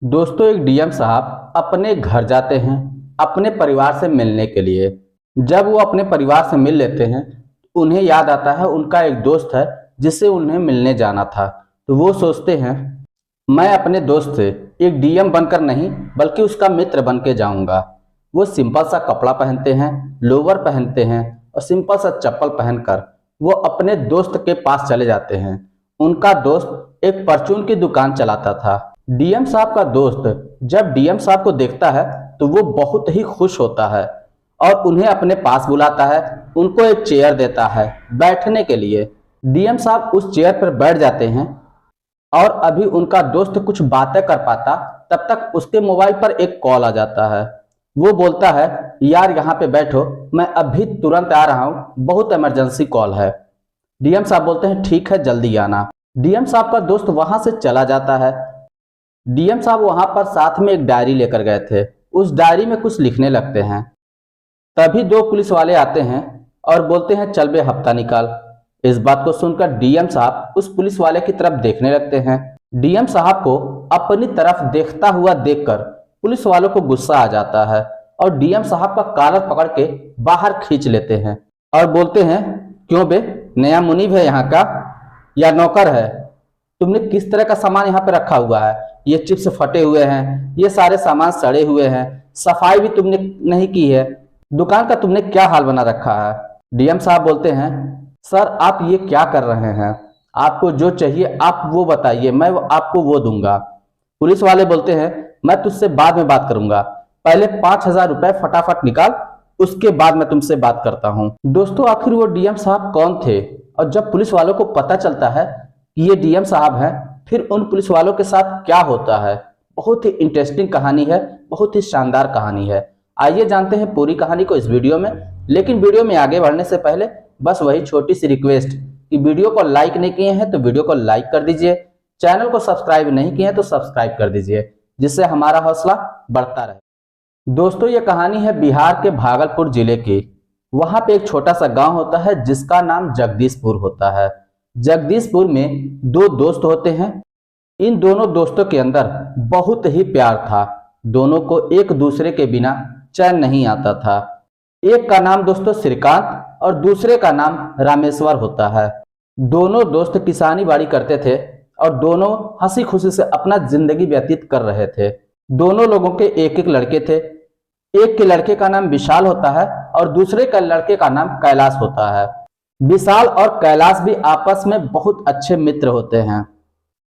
दोस्तों, एक डीएम साहब अपने घर जाते हैं अपने परिवार से मिलने के लिए। जब वो अपने परिवार से मिल लेते हैं, उन्हें याद आता है उनका एक दोस्त है जिससे उन्हें मिलने जाना था। तो वो सोचते हैं, मैं अपने दोस्त से एक डीएम बनकर नहीं बल्कि उसका मित्र बन के जाऊंगा। वो सिंपल सा कपड़ा पहनते हैं, लोअर पहनते हैं और सिंपल सा चप्पल पहनकर वो अपने दोस्त के पास चले जाते हैं। उनका दोस्त एक परचून की दुकान चलाता था। डीएम साहब का दोस्त जब डीएम साहब को देखता है तो वो बहुत ही खुश होता है और उन्हें अपने पास बुलाता है। उनको एक चेयर देता है बैठने के लिए। डीएम साहब उस चेयर पर बैठ जाते हैं और अभी उनका दोस्त कुछ बातें कर पाता तब तक उसके मोबाइल पर एक कॉल आ जाता है। वो बोलता है, यार यहाँ पे बैठो, मैं अभी तुरंत आ रहा हूँ, बहुत इमरजेंसी कॉल है। डीएम साहब बोलते हैं, ठीक है, जल्दी आना। डीएम साहब का दोस्त वहां से चला जाता है। डीएम साहब वहां पर साथ में एक डायरी लेकर गए थे। उस डायरी में कुछ लिखने लगते हैं। तभी दो पुलिस वाले आते हैं और बोलते हैं, चल बे हफ्ता निकाल। इस बात को सुनकर डीएम साहब उस पुलिस वाले की तरफ देखने लगते हैं। डीएम साहब को अपनी तरफ देखता हुआ देखकर पुलिस वालों को गुस्सा आ जाता है और डीएम साहब का कॉलर पकड़ के बाहर खींच लेते हैं और बोलते हैं, क्यों बे, नया मुनीब है यहाँ का या नौकर है? तुमने किस तरह का सामान यहाँ पे रखा हुआ है? ये चिप्स फटे हुए हैं, ये सारे सामान सड़े हुए हैं, सफाई भी तुमने नहीं की है, दुकान का तुमने क्या हाल बना रखा है? डीएम साहब बोलते हैं, सर आप ये क्या कर रहे हैं? आपको जो चाहिए आप वो बताइए, मैं आपको वो दूंगा। पुलिस वाले बोलते हैं, मैं तुझसे बाद में बात करूंगा, पहले 5,000 रुपए फटाफट निकाल, उसके बाद मैं तुमसे बात करता हूँ। दोस्तों, आखिर वो डीएम साहब कौन थे? और जब पुलिस वालों को पता चलता है कि ये डीएम साहब हैं, फिर उन पुलिस वालों के साथ क्या होता है? बहुत ही इंटरेस्टिंग कहानी है, बहुत ही शानदार कहानी है। आइए जानते हैं पूरी कहानी को इस वीडियो में। लेकिन वीडियो में आगे बढ़ने से पहले बस वही छोटी सी रिक्वेस्ट कि वीडियो को लाइक नहीं किए हैं तो वीडियो को लाइक कर दीजिए, चैनल को सब्सक्राइब नहीं किए हैं तो सब्सक्राइब कर दीजिए, जिससे हमारा हौसला बढ़ता रहे। दोस्तों, ये कहानी है बिहार के भागलपुर जिले की। वहां पे एक छोटा सा गांव होता है जिसका नाम जगदीशपुर होता है। जगदीशपुर में दो दोस्त होते हैं। इन दोनों दोस्तों के अंदर बहुत ही प्यार था। दोनों को एक दूसरे के बिना चैन नहीं आता था। एक का नाम दोस्तों श्रीकांत और दूसरे का नाम रामेश्वर होता है। दोनों दोस्त किसानी बाड़ी करते थे और दोनों हंसी खुशी से अपना जिंदगी व्यतीत कर रहे थे। दोनों लोगों के एक एक लड़के थे। एक के लड़के का नाम विशाल होता है और दूसरे का लड़के का नाम कैलाश होता है। विशाल और कैलाश भी आपस में बहुत अच्छे मित्र होते हैं।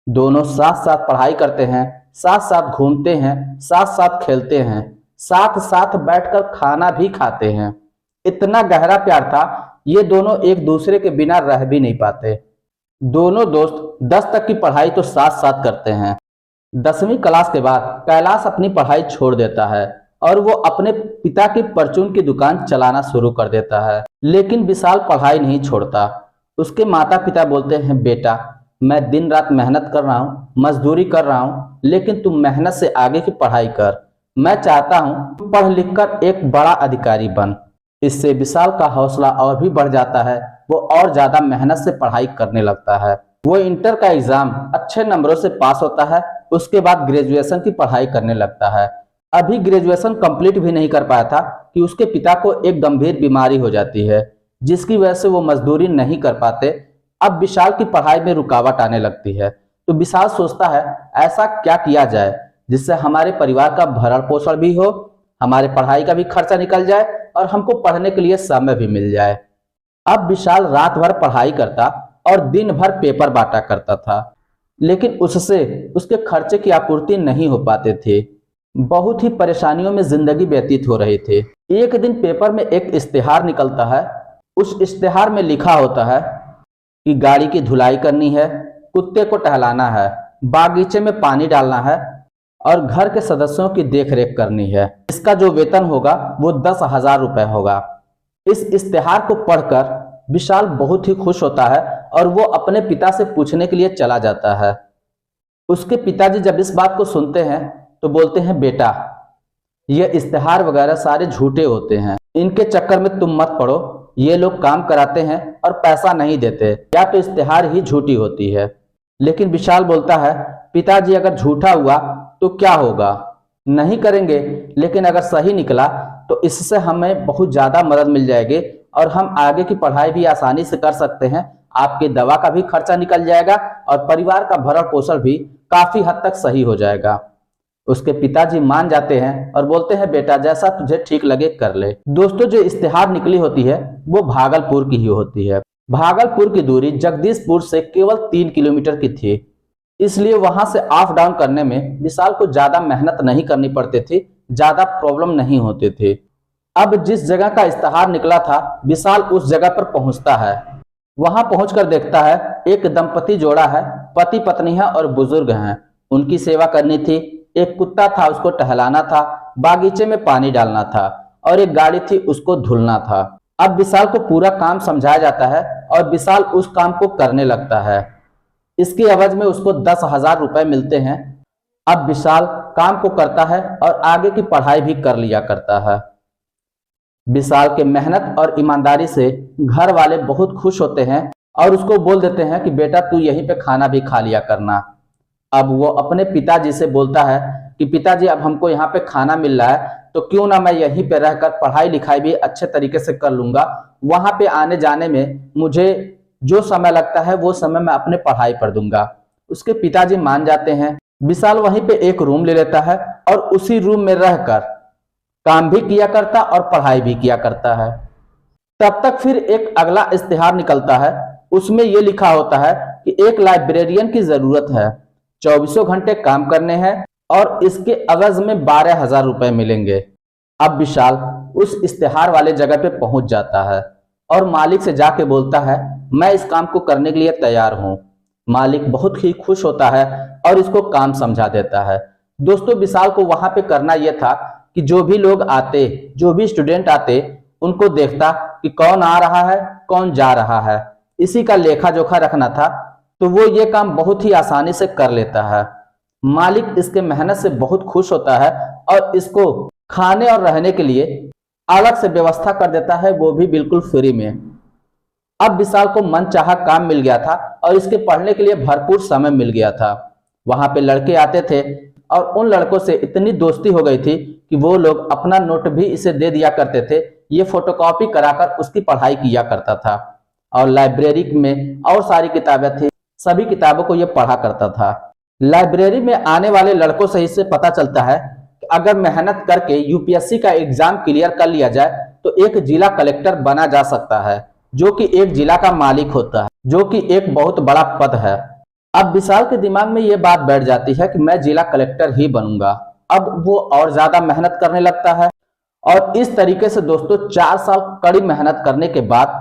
दोनों साथ साथ पढ़ाई करते हैं, साथ साथ घूमते हैं, साथ साथ खेलते हैं, साथ साथ बैठकर खाना भी खाते हैं। इतना गहरा प्यार था, ये दोनों एक दूसरे के बिना रह भी नहीं पाते। दोनों दोस्त 10 तक की पढ़ाई तो साथ साथ करते हैं। 10वीं क्लास के बाद कैलाश अपनी पढ़ाई छोड़ देता है और वो अपने पिता की परचून की दुकान चलाना शुरू कर देता है। लेकिन विशाल पढ़ाई नहीं छोड़ता। उसके माता पिता बोलते हैं, बेटा मैं दिन रात मेहनत कर रहा हूँ, मजदूरी कर रहा हूँ, लेकिन तुम मेहनत से आगे की पढ़ाई कर। मैं चाहता हूँ पढ़ लिख कर एक बड़ा अधिकारी बन। इससे विशाल का हौसला और भी बढ़ जाता है। वो और ज्यादा मेहनत से पढ़ाई करने लगता है। वो इंटर का एग्जाम अच्छे नंबरों से पास होता है। उसके बाद ग्रेजुएशन की पढ़ाई करने लगता है। अभी ग्रेजुएशन कंप्लीट भी नहीं कर पाया था कि उसके पिता को एक गंभीर बीमारी हो जाती है, जिसकी वजह से वो मजदूरी नहीं कर पाते। अब विशाल की पढ़ाई में रुकावट आने लगती है। तो विशाल सोचता है, ऐसा क्या किया जाए जिससे हमारे परिवार का भरण पोषण भी हो, हमारे पढ़ाई का भी खर्चा निकल जाए और हमको पढ़ने के लिए समय भी मिल जाए। अब विशाल रात भर पढ़ाई करता और दिन भर पेपर बांटा करता था, लेकिन उससे उसके खर्चे की आपूर्ति नहीं हो पाते थे। बहुत ही परेशानियों में जिंदगी व्यतीत हो रहे थे। एक दिन पेपर में एक इश्तिहार निकलता है। उस इश्तिहार में लिखा होता है कि गाड़ी की धुलाई करनी है, कुत्ते को टहलाना है, बागीचे में पानी डालना है और घर के सदस्यों की देखरेख करनी है। इसका जो वेतन होगा वो 10,000 रुपए होगा। इस इश्तिहार को पढ़कर विशाल बहुत ही खुश होता है और वो अपने पिता से पूछने के लिए चला जाता है। उसके पिताजी जब इस बात को सुनते हैं तो बोलते हैं, बेटा ये इश्तिहार वगैरह सारे झूठे होते हैं, इनके चक्कर में तुम मत पड़ो। ये लोग काम कराते हैं और पैसा नहीं देते, या तो इश्तिहार ही झूठी होती है। लेकिन विशाल बोलता है, पिताजी अगर झूठा हुआ तो क्या होगा, नहीं करेंगे। लेकिन अगर सही निकला तो इससे हमें बहुत ज़्यादा मदद मिल जाएगी और हम आगे की पढ़ाई भी आसानी से कर सकते हैं। आपके दवा का भी खर्चा निकल जाएगा और परिवार का भरण पोषण भी काफी हद तक सही हो जाएगा। उसके पिताजी मान जाते हैं और बोलते हैं बेटा जैसा तुझे ठीक लगे कर ले। दोस्तों, जो इश्तिहार निकली होती है वो भागलपुर की ही होती है। भागलपुर की दूरी जगदीशपुर से केवल 3 किलोमीटर की थी, इसलिए वहां से अप डाउन करने में विशाल को ज्यादा मेहनत नहीं करनी पड़ती थी, ज्यादा प्रॉब्लम नहीं होती थी। अब जिस जगह का इश्तिहार निकला था विशाल उस जगह पर पहुंचता है। वहां पहुंचकर देखता है एक दंपति जोड़ा है, पति पत्नी है और बुजुर्ग हैं। उनकी सेवा करनी थी, एक कुत्ता था उसको टहलाना था, बागीचे में पानी डालना था और एक गाड़ी थी उसको धुलना था। अब विशाल को पूरा काम समझाया जाता है और विशाल उस काम को करने लगता है। इसके एवज में उसको 10,000 रुपए मिलते हैं। अब विशाल काम को करता है और आगे की पढ़ाई भी कर लिया करता है। विशाल के मेहनत और ईमानदारी से घर वाले बहुत खुश होते हैं और उसको बोल देते हैं कि बेटा तू यहीं पे खाना भी खा लिया करना। अब वो अपने पिताजी से बोलता है कि पिताजी अब हमको यहाँ पे खाना मिल रहा है तो क्यों ना मैं यहीं पे रहकर पढ़ाई लिखाई भी अच्छे तरीके से कर लूंगा। वहां पे आने जाने में मुझे जो समय लगता है वो समय मैं अपने पढ़ाई पर दूंगा। उसके पिताजी मान जाते हैं। विशाल वहीं पे एक रूम ले लेता है और उसी रूम में रहकर काम भी किया करता और पढ़ाई भी किया करता है। तब तक फिर एक अगला इश्तिहार निकलता है। उसमें यह लिखा होता है कि एक लाइब्रेरियन की जरूरत है, 24 घंटे काम करने हैं और इसके अवज में 12,000 रुपए मिलेंगे। अब विशाल उस इश्तिहार वाले जगह पे पहुंच जाता है और मालिक से जाके बोलता है मैं इस काम को करने के लिए तैयार हूं। मालिक बहुत ही खुश होता है और इसको काम समझा देता है। दोस्तों, विशाल को वहां पे करना यह था कि जो भी लोग आते, जो भी स्टूडेंट आते, उनको देखता कि कौन आ रहा है कौन जा रहा है, इसी का लेखा जोखा रखना था। तो वो ये काम बहुत ही आसानी से कर लेता है। मालिक इसके मेहनत से बहुत खुश होता है और इसको खाने और रहने के लिए अलग से व्यवस्था कर देता है, वो भी बिल्कुल फ्री में। अब विशाल को मनचाहा काम मिल गया था और इसके पढ़ने के लिए भरपूर समय मिल गया था। वहां पे लड़के आते थे और उन लड़कों से इतनी दोस्ती हो गई थी कि वो लोग अपना नोट भी इसे दे दिया करते थे। ये फोटोकॉपी कराकर उसकी पढ़ाई किया करता था और लाइब्रेरी में और सारी किताबें थी, सभी किताबों को ये पढ़ा करता था। लाइब्रेरी में आने वाले लड़कों से इससे पता चलता है कि अगर मेहनत करके यूपीएससी का एग्जाम क्लियर कर लिया जाए तो एक जिला कलेक्टर बना जा सकता है, जो कि एक जिला का मालिक होता है, जो कि एक बहुत बड़ा पद है। अब विशाल के दिमाग में ये बात बैठ जाती है कि मैं जिला कलेक्टर ही बनूंगा। अब वो और ज्यादा मेहनत करने लगता है और इस तरीके से दोस्तों 4 साल कड़ी मेहनत करने के बाद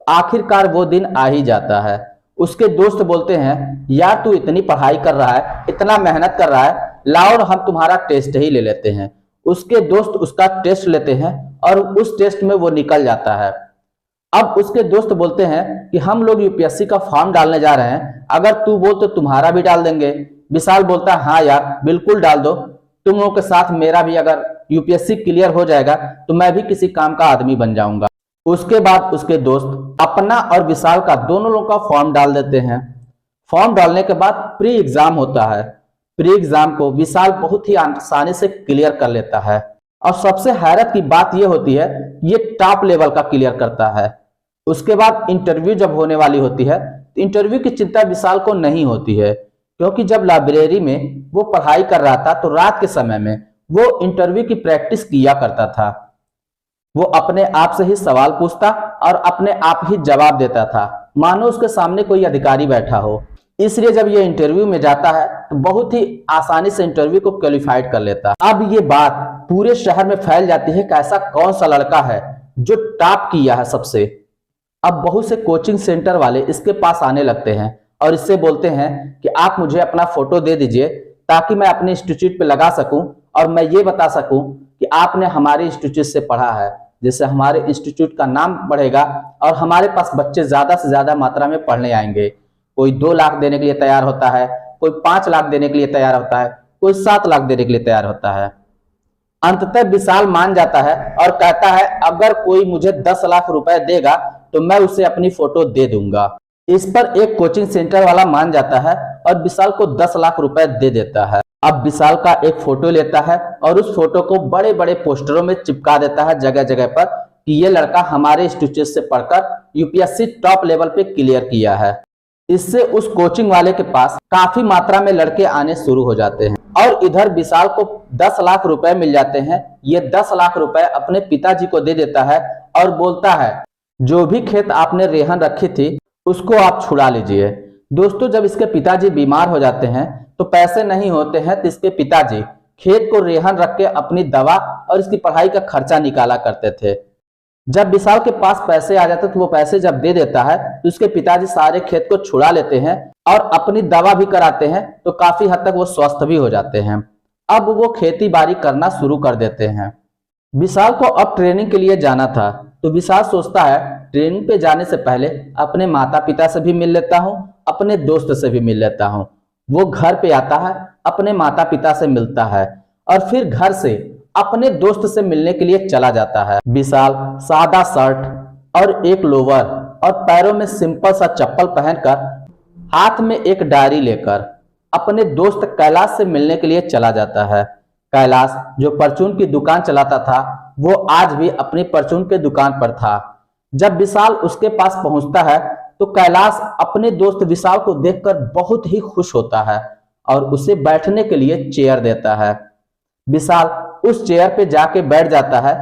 आखिरकार वो दिन आ ही जाता है। उसके दोस्त बोलते हैं यार तू इतनी पढ़ाई कर रहा है, इतना मेहनत कर रहा है, लाओ हम तुम्हारा टेस्ट ही ले लेते हैं। उसके दोस्त उसका टेस्ट लेते हैं और उस टेस्ट में वो निकल जाता है। अब उसके दोस्त बोलते हैं कि हम लोग यूपीएससी का फॉर्म डालने जा रहे हैं, अगर तू बोल तो तुम्हारा भी डाल देंगे। विशाल बोलता है हाँ यार बिल्कुल डाल दो, तुम लोगों के साथ मेरा भी अगर यूपीएससी क्लियर हो जाएगा तो मैं भी किसी काम का आदमी बन जाऊंगा। उसके बाद उसके दोस्त अपना और विशाल का दोनों लोगों का फॉर्म डाल देते हैं। फॉर्म डालने के बाद प्री एग्जाम होता है। प्री एग्जाम को विशाल बहुत ही आसानी से क्लियर कर लेता है और सबसे हैरत की बात यह होती है ये टॉप लेवल का क्लियर करता है। उसके बाद इंटरव्यू जब होने वाली होती है तो इंटरव्यू की चिंता विशाल को नहीं होती है, क्योंकि जब लाइब्रेरी में वो पढ़ाई कर रहा था तो रात के समय में वो इंटरव्यू की प्रैक्टिस किया करता था। वो अपने आप से ही सवाल पूछता और अपने आप ही जवाब देता था, मानो उसके सामने कोई अधिकारी बैठा हो। इसलिए जब ये इंटरव्यू में जाता है तो बहुत ही आसानी से इंटरव्यू को क्वालिफाइड कर लेता है। अब ये बात पूरे शहर में फैल जाती है कि ऐसा कौन सा लड़का है जो टॉप किया है सबसे। अब बहुत से कोचिंग सेंटर वाले इसके पास आने लगते हैं और इससे बोलते हैं कि आप मुझे अपना फोटो दे दीजिए ताकि मैं अपने इंस्टीट्यूट पे लगा सकूं और मैं ये बता सकूं कि आपने हमारे इंस्टीट्यूट से पढ़ा है, जिससे हमारे इंस्टीट्यूट का नाम बढ़ेगा और हमारे पास बच्चे ज्यादा से ज्यादा मात्रा में पढ़ने आएंगे। कोई 2 लाख देने के लिए तैयार होता है, कोई 5 लाख देने के लिए तैयार होता है, कोई 7 लाख देने के लिए तैयार होता है। अंततः विशाल मान जाता है और कहता है अगर कोई मुझे 10 लाख रुपए देगा तो मैं उसे अपनी फोटो दे दूंगा। इस पर एक कोचिंग सेंटर वाला मान जाता है और विशाल को 10 लाख रुपए दे देता है। अब विशाल का एक फोटो लेता है और उस फोटो को बड़े बड़े पोस्टरों में चिपका देता है जगह जगह पर कि ये लड़का हमारे इंस्टीट्यूट से पढ़कर यूपीएससी टॉप लेवल पे क्लियर किया है। इससे उस कोचिंग वाले के पास काफी मात्रा में लड़के आने शुरू हो जाते हैं और इधर विशाल को 10 लाख रुपए मिल जाते हैं। ये 10 लाख रुपए अपने पिताजी को दे देता है और बोलता है जो भी खेत आपने रेहन रखी थी उसको आप छुड़ा लीजिए। दोस्तों, जब इसके पिताजी बीमार हो जाते हैं तो पैसे नहीं होते हैं तो इसके पिताजी खेत को रेहन रख के अपनी दवा और इसकी पढ़ाई का खर्चा निकाला करते थे। जब विशाल के पास पैसे आ जाते तो वो पैसे जब दे देता है तो उसके पिताजी सारे खेत को छुड़ा लेते हैं और अपनी दवा भी कराते हैं तो काफी हद तक वो स्वस्थ भी हो जाते हैं। अब वो खेती बाड़ी करना शुरू कर देते हैं। विशाल को अब ट्रेनिंग के लिए जाना था तो विशाल सोचता है ट्रेनिंग पे जाने से पहले अपने माता पिता से भी मिल लेता हूँ, अपने दोस्त से भी मिल लेता हूँ। वो घर पे आता है, अपने माता पिता से मिलता है और फिर घर से अपने दोस्त से मिलने के लिए चला जाता है। विशाल सादा शर्ट और एक लोवर और पैरों में सिंपल सा चप्पल पहनकर हाथ में एक डायरी लेकर अपने दोस्त कैलाश से मिलने के लिए चला जाता है। कैलाश जो परचून की दुकान चलाता था वो आज भी अपनी परचून के दुकान पर था। जब विशाल उसके पास पहुंचता है तो कैलाश अपने दोस्त विशाल को देखकर बहुत ही खुश होता है और उसे बैठने के लिए चेयर देता है। विशाल उस चेयर पे जाके बैठ जाता है।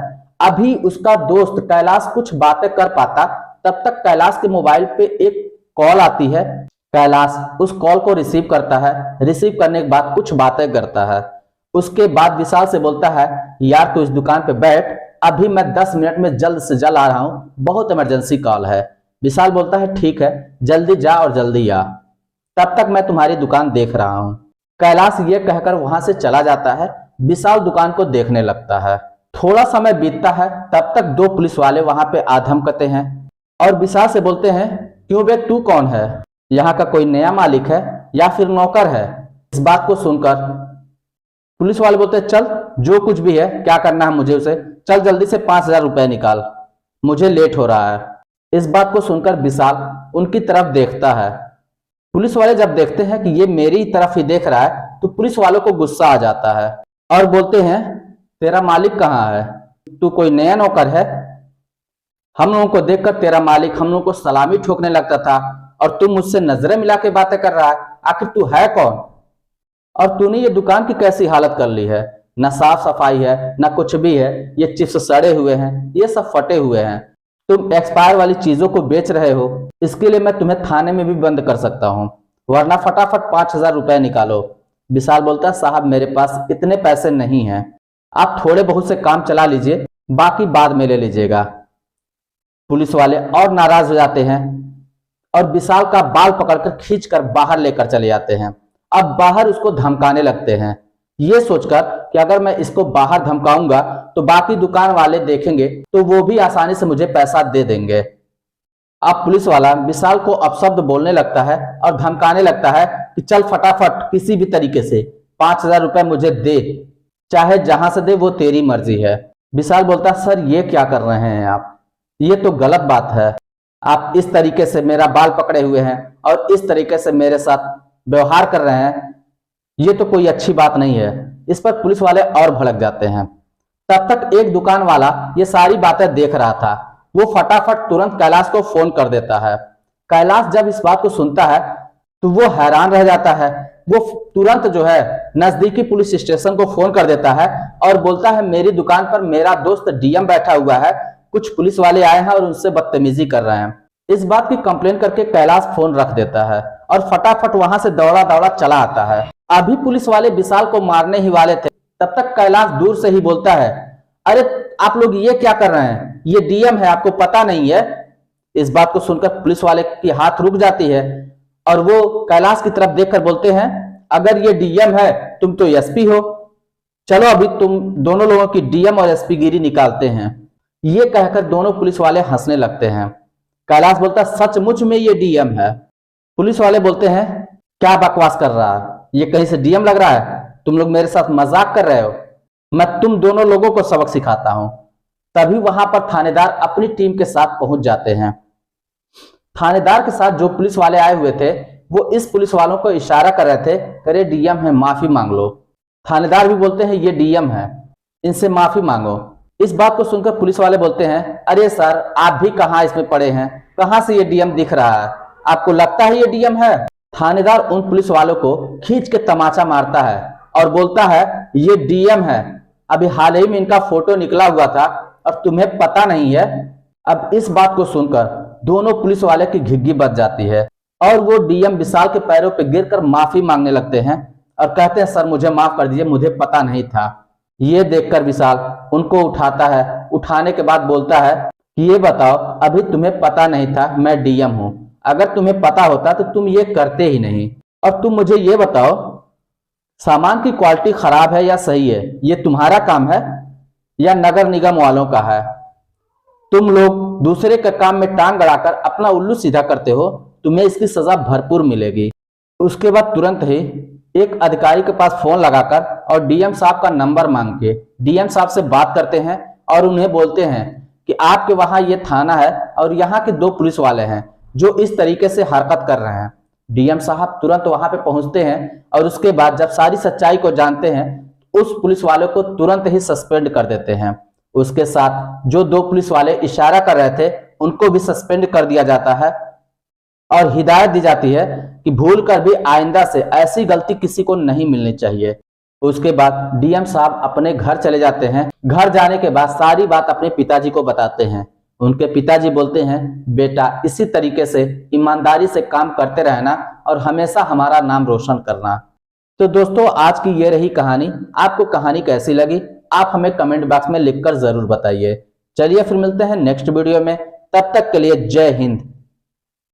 अभी उसका दोस्त कैलाश कुछ बातें कर पाता तब तक कैलाश के मोबाइल पे एक कॉल आती है। कैलाश उस कॉल को रिसीव करता है। रिसीव करने के बाद कुछ बातें करता है। उसके बाद विशाल से बोलता है यार तू इस दुकान पे बैठ, अभी मैं 10 मिनट में जल्द से जल्द आ रहा हूँ, बहुत इमरजेंसी कॉल है। विशाल बोलता है ठीक है, जल्दी जा और जल्दी आ, तब तक मैं तुम्हारी दुकान देख रहा हूँ। कैलाश ये कहकर वहां से चला जाता है। विशाल दुकान को देखने लगता है। थोड़ा समय बीतता है तब तक 2 पुलिस वाले वहां पे आधम करते हैं और विशाल से बोलते हैं क्यों बे, तू कौन है? यहाँ का कोई नया मालिक है या फिर नौकर है? इस बात को सुनकर पुलिस वाले बोलते हैं चल जो कुछ भी है, क्या करना है मुझे उसे, चल जल्दी से 5000 रुपए निकाल, मुझे लेट हो रहा है। इस बात को सुनकर विशाल उनकी तरफ देखता है। पुलिस वाले जब देखते हैं कि ये मेरी तरफ ही देख रहा है तो पुलिस वालों को गुस्सा आ जाता है और बोलते हैं तेरा मालिक कहाँ है? तू कोई नया नौकर है? हम लोगों को देखकर तेरा मालिक हम लोगों को सलामी ठोकने लगता था और तू मुझसे नजरें मिला के बातें कर रहा है, आखिर तू है कौन? और तूने ये दुकान की कैसी हालत कर ली है? ना साफ सफाई है ना कुछ भी है, ये चिप्स सड़े हुए हैं, ये सब फटे हुए हैं, तुम एक्सपायर वाली चीजों को बेच रहे हो, इसके लिए मैं तुम्हें थाने में भी बंद कर सकता हूँ, वरना फटाफट 5000 रुपए निकालो। विशाल बोलता है साहब मेरे पास इतने पैसे नहीं हैं, आप थोड़े बहुत से काम चला लीजिए, बाकी बाद में ले लीजिएगा। पुलिस वाले और नाराज हो जाते हैं और विशाल का बाल पकड़कर खींचकर बाहर लेकर चले जाते हैं। अब बाहर उसको धमकाने लगते हैं, ये सोचकर कि अगर मैं इसको बाहर धमकाऊंगा तो बाकी दुकान वाले देखेंगे तो वो भी आसानी से मुझे पैसा दे देंगे। अब पुलिस वाला विशाल को अपशब्द बोलने लगता है और धमकाने लगता है कि चल फटाफट किसी भी तरीके से 5000 रुपए मुझे दे, चाहे जहां से दे वो तेरी मर्जी है। विशाल बोलता सर ये क्या कर रहे हैं आप, ये तो गलत बात है, आप इस तरीके से मेरा बाल पकड़े हुए हैं और इस तरीके से मेरे साथ व्यवहार कर रहे हैं, ये तो कोई अच्छी बात नहीं है। इस पर पुलिस वाले और भड़क जाते हैं। तब तक एक दुकान वाला ये सारी बातें देख रहा था, वो फटाफट तुरंत कैलाश को फोन कर देता है। कैलाश जब इस बात को सुनता है तो वो हैरान रह जाता है। वो तुरंत जो है नजदीकी पुलिस स्टेशन को फोन कर देता है और बोलता है मेरी दुकान पर मेरा दोस्त डीएम बैठा हुआ है, कुछ पुलिस वाले आए हैं और उनसे बदतमीजी कर रहे हैं। इस बात की कंप्लेन करके कैलाश फोन रख देता है और फटाफट वहां से दौड़ा दौड़ा चला आता है। अभी पुलिस वाले विशाल को मारने ही वाले थे, तब तक कैलाश दूर से ही बोलता है अरे आप लोग ये क्या कर रहे हैं, ये डीएम है, आपको पता नहीं है? इस बात को सुनकर पुलिस वाले की हाथ रुक जाती है और वो कैलाश की तरफ देखकर बोलते हैं अगर ये डीएम है तुम तो एसपी हो, चलो अभी तुम दोनों लोगों की डीएम और एसपी गिरी निकालते हैं। ये कहकर दोनों पुलिस वाले हंसने लगते हैं। कैलाश बोलता सचमुच में ये डीएम है। पुलिस वाले बोलते हैं क्या बकवास कर रहा है, ये कहीं से डीएम लग रहा है, तुम लोग मेरे साथ मजाक कर रहे हो, मैं तुम दोनों लोगों को सबक सिखाता हूं। तभी वहां पर थानेदार अपनी टीम के साथ पहुंच जाते हैं। थानेदार के साथ जो पुलिस वाले आए हुए थे वो इस पुलिस वालों को इशारा कर रहे थे, अरे डीएम है माफी मांग लो, थानेदार भी बोलते हैं ये डीएम है, इनसे माफी मांगो। इस बात को सुनकर पुलिस वाले बोलते हैं अरे सर आप भी कहाँ इसमें पड़े हैं, कहाँ से ये डीएम दिख रहा है, आपको लगता है ये डीएम है? थानेदार उन पुलिस वालों को खींच के तमाचा मारता है और बोलता है ये डीएम है, अभी हाल ही में इनका फोटो निकला हुआ था और तुम्हें पता नहीं है। अब इस बात को सुनकर दोनों पुलिस वाले की घिग्गी बच जाती है और वो डीएम विशाल के पैरों पर गिरकर माफी मांगने लगते हैं और कहते हैं सर मुझे माफ कर दीजिए, मुझे पता नहीं था। ये देखकर विशाल उनको उठाता है, उठाने के बाद बोलता है कि ये बताओ अभी तुम्हें पता नहीं था मैं डीएम हूं, अगर तुम्हें पता होता तो तुम ये करते ही नहीं। और तुम मुझे ये बताओ सामान की क्वालिटी खराब है या सही है, ये तुम्हारा काम है या नगर निगम वालों का है? तुम लोग दूसरे के काम में टांग गड़ाकर अपना उल्लू सीधा करते हो, तुम्हें इसकी सजा भरपूर मिलेगी। उसके बाद तुरंत ही एक अधिकारी के पास फोन लगाकर और डीएम साहब का नंबर मांग के डीएम साहब से बात करते हैं और उन्हें बोलते हैं कि आपके वहां ये थाना है और यहाँ के 2 पुलिस वाले हैं जो इस तरीके से हरकत कर रहे हैं। डीएम साहब तुरंत वहां पे पहुंचते हैं और उसके बाद जब सारी सच्चाई को जानते हैं उस पुलिस वाले को तुरंत ही सस्पेंड कर देते हैं। उसके साथ जो 2 पुलिस वाले इशारा कर रहे थे उनको भी सस्पेंड कर दिया जाता है और हिदायत दी जाती है कि भूल कर भी आइंदा से ऐसी गलती किसी को नहीं मिलनी चाहिए। उसके बाद डीएम साहब अपने घर चले जाते हैं। घर जाने के बाद सारी बात अपने पिताजी को बताते हैं। उनके पिताजी बोलते हैं बेटा इसी तरीके से ईमानदारी से काम करते रहना और हमेशा हमारा नाम रोशन करना। तो दोस्तों आज की ये रही कहानी। आपको कहानी कैसी लगी आप हमें कमेंट बॉक्स में लिखकर जरूर बताइए। चलिए फिर मिलते हैं नेक्स्ट वीडियो में, तब तक के लिए जय हिंद।